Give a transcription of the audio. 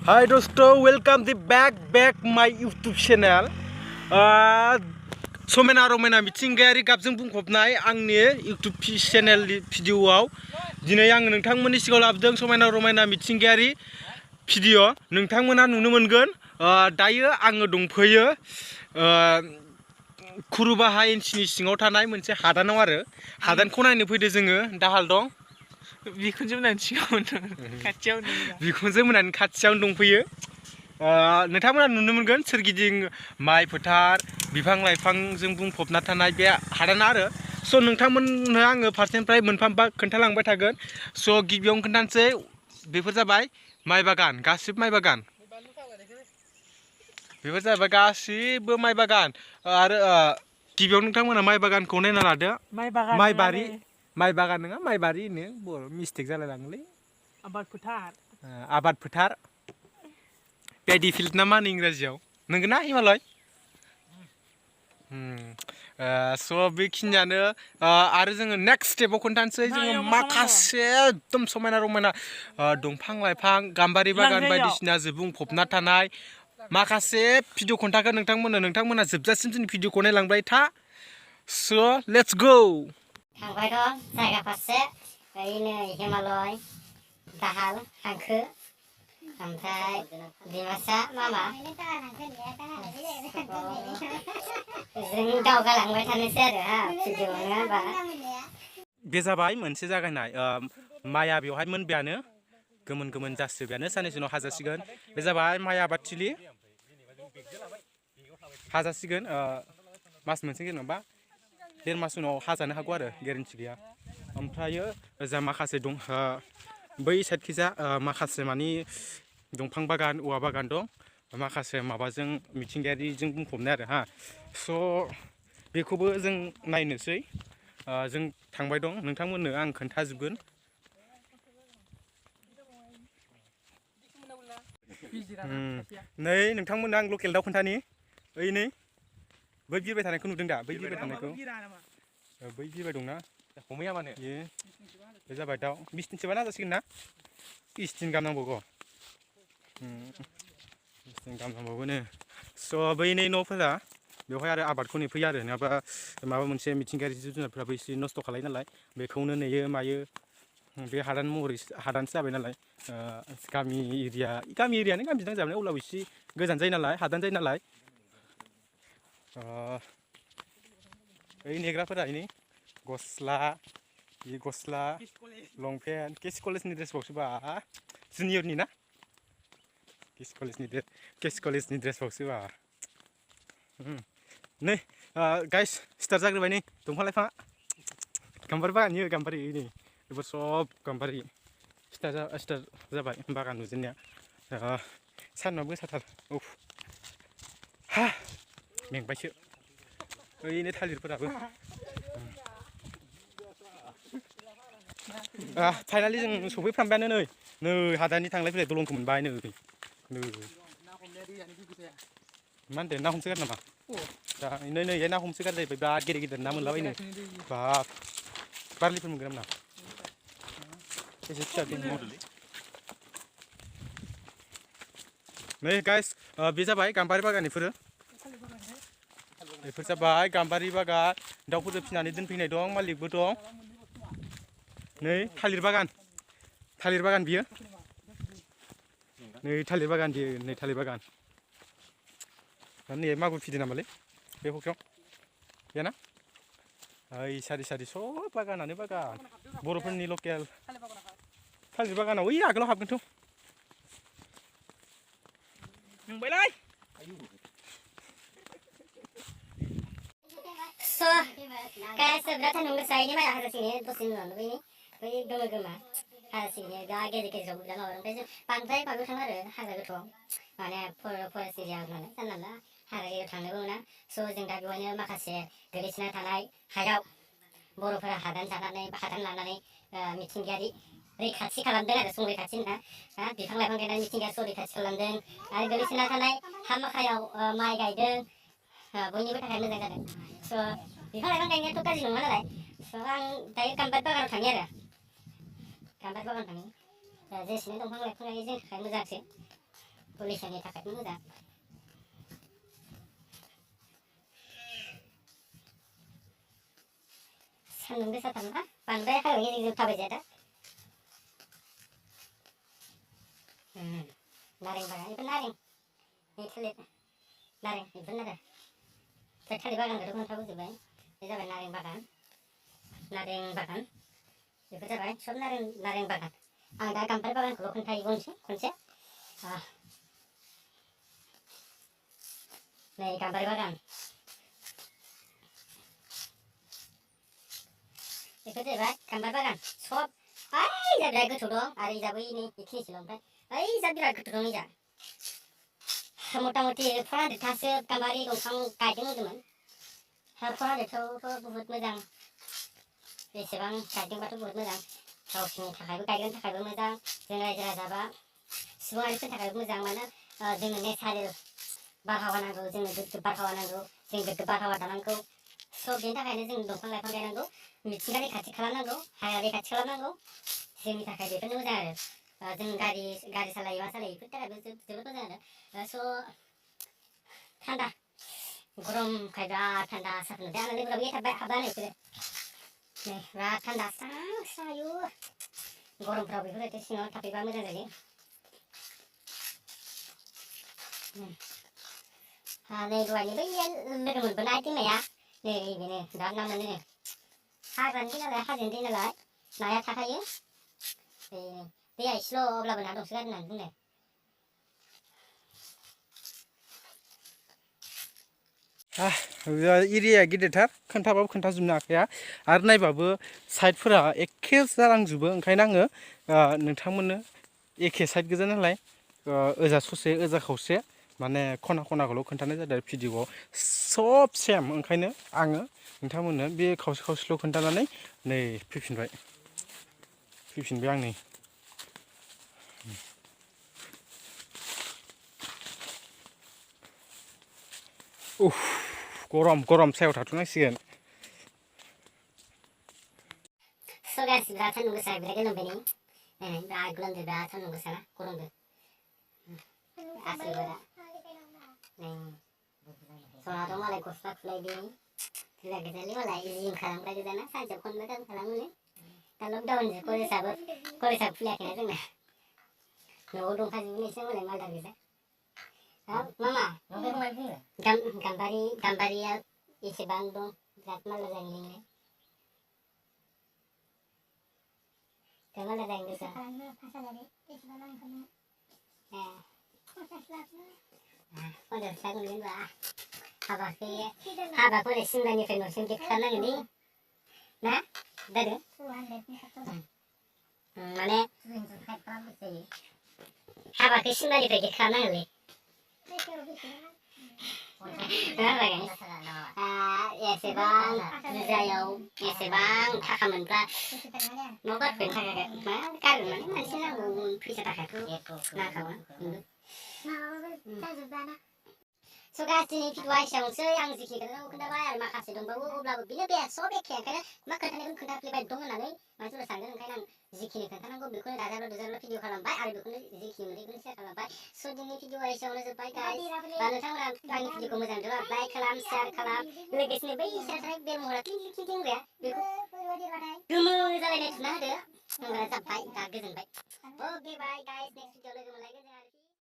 Hi दोस्तों, welcome दी back माय YouTube channel. समायना रमायना मिथिंगायारि गाबजों बुंफबनाय आंनि यूट्यूब चैनेलनि भिडिअआव दिनै आं नोंथांमोननि सिगाङाव लाबोदों समायना रमायना मिथिंगायारि भिडिअ। नोंथांमोना नुनो मोनगोन दायो आङो दंफैयो खुरुबाहा एनसिनि सिङाव थानाय मोनसे हादानाव आरो हादानखौ नायनो फैदो जोङो। दाहाल दं बिखुनजो मोनहानि खाथियावनो दंफैयो। नोंथांमोना नुनो मोनगोन सोरगिदिं माइ फोथार बिफां लाइफांजों बुंफबना थानाय बे हादाना आरो स' नोंथांमोननो आङो फारसेनिफ्राय मोनफा मोनफा खोन्थालांबाय थागोन। स' गिबियावनो खोन्थानोसै, बेफोर जाबाय माइ बागान, गासिबो माइ बागान। बेफोर जाबाय गासिबो माइ बागान आरो गिबियाव नोंथांमोना माइ बागानखौ नायना लादो। माइ बारि, माइ बागान नङा माइ बारि होनो, बर' मिस्टेक जालाय लाङोलै। आबाद फोथार पेडि फिल्ड ना मा होनो इंराजियाव, नंगौ ना हिमालय? स' बेखिनियानो। आरो जोङो नेक्स्ट स्टेपाव खोन्थानोसै जोङो माखासे एकदम समायना रमायना दंफां लाइफां गाम्बारि बागान बायदिसिनाजों बुंफबना थानाय माखासे भिडिअ खोन्थागोन नोंथांमोना जोबजासिम जोंनि भिडिअखौ नायलांबाय था। स' लेट्स गो। थांबाय दं जायगा फारसे, ओरैनो हिमालय, दाहाल हांखो, ओमफ्राय डिमासा मामा जों दावगालांबाय थानोसै आरो भिडिअ नङा होनबा। बे जाबाय मोनसे जागायनाय। माइआ बेवहाय मोनबायानो, गोमोन गोमोन जासिबायानो, साननैसो उनाव हाजासिगोन। बे जाबाय माइ आबादथिलि, हाजासिगोन मास मोनसे जेनेबा 1.5 मास उनाव हाजानो हागौ आरो गेरेन्टि गैया। ओमफ्रायो जा माखासे दं बै साइडखिजा माखासे मानि दंफां बागान औवा बागान दं, माखासे माबाजों मिथिंगायारिजों बुंफबनाय आरो स' बेखौबो जों नायनोसै। जों थांबाय दं, नोंथांमोननो आं खोन्थाजोबगोन। नै नोंथांमोननो आं लकेल दाउ खोन्थानि। ओइ नै बै बिरबाय थानायखौ नुदों दा? बै बिरबाय थानायखौ, बै बिरबाय दंना, हमैया मानो बे जाबाय दाउ। 20 दिनसोबा नाजासिगोन ना? 20 दिन गाहाम नांबावगौ। 20 दिन गाहाम नांबावगोनो। स' बै नै न'फोरा बेवहाय आरो आबादखौ नेफैयो आरो, नङाबा माबा मोनसे मिथिंगायारि जिब जुनारफ्राबो एसे नस्थ' खालायो नालाय, बेखौनो नेयो मायो। बे हादान महरै हादानसो जाबाय नालाय, गामि एरियानो गामि नांजाबनाय, अब्लाबो एसे गोजान जायो नालाय, हादान जायो नालाय। ओइ नेग्राफोरा इनि गस्ला, लंपेन्ट, केस कलेजनि ड्रेसबावसो बा, जुनियरनि ना? केस कलेजनि ड्रेसबावसो बा। नै गाइस स्टार्ट जाग्रोबाय नै दंफां लाइफाङा। गाम्बारि बागान, इयो गाम्बारि, नै बेफोर सब गाम्बारि। स्टार्ट जाबाय बागान नुजेननाया। सान्दुंआ गोसाथार, मेंबायसो। ओइनो थालिरफोराबो। फाइनालि जों सफैफ्रामबायानो नै हादाननि थांलाय फैलाय दलंखौ मोनबाय नै। मा होनदों, ना हमसोगारो नामा? दा नै ना हमसोगारो जाहैबाय, बिराद गेदेर गेदेर ना मोनलाबायनो। बाब, बारलिफोर मोनगोन ना? एसे फिसा दङ। नै गाइस बे जाबाय गाम्बारि बागान, बेफोर जाबाय गाम्बारि बागान। दाउफोरजों फिनानै दोनफैनाय दं, मालिकबो दं। नै थालिर बागान बियो। नै थालिर बागान बियो, नै थालिर बागान। नै मागुर फिदों नामालै बे फख्रियाव? गैयाना? ओइ सारि सारि सब बागानानो बागान, बर'फोरनि लकेल थालिर बागानाव ओइ आगोलाव हाबगोनथ'। नंबायलै। गाइस बिराद सान्दुं गोसा, इनि माइया हाजासिगोन दसे उनावनो बै गोमो गोमा हाजासिगोन। दा गेजेर गेजेराव बिराद माबादों, ओमफ्राय जों बांद्राय माबायाव थाङा आरो हाग्रा गोथौआव, माने फरेस्ट एरिया नालाय, जानला मोनला हाग्रा गेजेराव थांनोबो मोना। स' जों दा बेवहायनो माखासे गोग्लैसोना थानाय हायाव बर'फोरा हादान जानानै बा हादान लानानै मिथिंगायारि रैखाथि खालामदों आरो, संरैखाथि होना बिफां लाइफां गायनानै मिथिंगाया संरैखाथि खालामदों। आरो गोग्लैसोना थानाय हा माखायाव माइ गायदों, बयनिबो थाखाय मोजां जादों। स' बिफां लाइफां गायनायाथ' गाज्रि नङा नालाय। स' आं दायो गाम्बारि बागानाव थांनि आरो, गाम्बारि बागानाव थांनि। जेसेनो दंफां लाइफां गायो जोंनि थाखाय मोजांसो। पुलिसनि थाखाय मोजां सान्दुं गोसाथारना बांद्राय हाग्रा गेजेर गेजेर थाबायजाया दा नारें बागान बेफोर नारें नै थालिर नारें बेफोरनो आरो ओमफ्राय थालिर बागानखौथ' खोन्थाबोजोब्बाय बे जाबाय नारें बागान बेफोर जाबाय सब नारें बागान आं दा गाम्बारि बागानखौल' खोन्थाहैबावनोसै खनसे नै गाम्बारि बागान बेफोर जाहैबाय गाम्बारि बागान सब ओइ जा बिराद गोथौ दं आरो इजाबो नै बेखिनिसोल' ओमफ्राय ओइ जा बिराद गोथौ दं इजा मथा मथि 400थासो गाम्बारि दंफां गायदों होनदोंमोन 400थावथ' बुहुत मोजां बेसेबां गायदोंबाथ' बुहुत मोजां गावसोरनि थाखायबो गायग्रानि थाखायबो मोजां जों रायजो राजा बा सुबुंआरिफोरनि थाखायबो मोजां मानो जोंनो नेचारेल बारहावा नांगौ जोंनो गोग्गो बारहावा नांगौ जों गोग्गो बारहावा दानांगौ सब बेनि थाखायनो जों दंफां लाइफां गायनांगौ मिथिंगानि खाथि खालामनांगौ हायारि खाथि खालामनांगौ जोंनि थाखाय बेफोरनो मोजां आरो जों गारि सालायो मा सालायो बेफोरनि थाखायबो जोबोद मोजां आरो स' थान्दा गरमखाय बिराद थान्दा साहा फुदुंदों आंना लोंग्राबो हाबा नै बिसोरो नै बिराद थान्दा स्रां स्रां आयु गरमफ्राव बेफोरबायदि सिङाव थाफैबा मोजां जायो नै दहायनि बै लोगो मोनबोनाय दैमाया नै बेनो बिराद ना मोनो हाग्रानि दै नालाय हाजोनि दै नालाय नाया थाखायो दैया एसेल' अब्लाबो ना दंसोगारो होननानै बुंदों एरियाया गिदिरथार खोन्थाबाबो खोन्थाजोबनो हाखाया आरो नायबाबो साइडफोरा एखे जालांजोबो ओंखायनो आङो नोंथांमोननो एखे साइड गोजा नालाय ओजा ससे ओजा खावसे माने खना खनाखौल' खोन्थानाय जादों भिडिअ'आव सब सेम ओंखायनो आङो नोंथांमोननो बे खावसे खावसेल' खोन्थानानै नै फैफिनबाय आं नै गरम सायाव थाथ'नांसिगोन स' गाइस बिराद सान्दुं गोसा बिराद गोलोमबाय नै बिराद गोलोमदों बिराद सान्दुं गोसाना गरमबो गासैबो दा नै जनाथ' मालाय गस्ला खुलायदों गोजा गोजालै मालाय जिम खालामग्रा गोजाना सानसेयाव खनबा गाहाम खालामोनो दा लकडाउनजों कलेजाबो खुलियाखैना जोंना न'आव दंखाजोबो नोंसोर मालाय मालदार गोजा मामा गाम्बारिया एसेबां दं बिराद मालदा जायो लोंनो मालदा जायो गोजा पन्सास लाख मोनगोन बा हाबाखौ ओरै सिमलानिफ्राय न'सिम गेट खालामनांगोन ना दादु माने हाबाखौ सिमलानिफ्राय गेट खालामनांगोनलै एसेबां बुरजायाव एसेबां थाखा मोनब्ला मा गारगोन मा गारगोन माने मानसि नांगौ फैसा थाखायाथ' नांखागौ स' गासैनि भिडिअ'आ एसेयावनोसै आं जिखिनि खोन्थानांगौ खोन्थाबाय आरो माखासे दंबावो अब्लाबो बेनो बे सब एखे ओंखायनो मा खोन्थानायखौनो खोन्थाफ्लेबाय दं होननानै मानसिफोरा सानगोन ओंखायनो आं जिखिनि खोन्थानांगौ बेखौनो दाजाबला दुजाबला भिडिअ खालामबाय आरो बेखौनो जिखिनि मोनदों बेखौनो शेयार खालामबाय स' दिनैनि भिडिअ'आ एसेयावनो जोब्बाय गाइस नोंथांमोना आंनि भिडिअ'खौ मोजां मोनदोंबा लाइक खालाम शेयार खालाम लोगोसेनो बै सेराव थानाय बेल महरा क्लिक क्लिक होनग्राया बेखौ गोमो जालायनाय थुना होदो होनबानो जाबाय दा गोजोनबाय अके बाय गाइस नेक्स्ट भिडिअ लोगो मोनलायगोन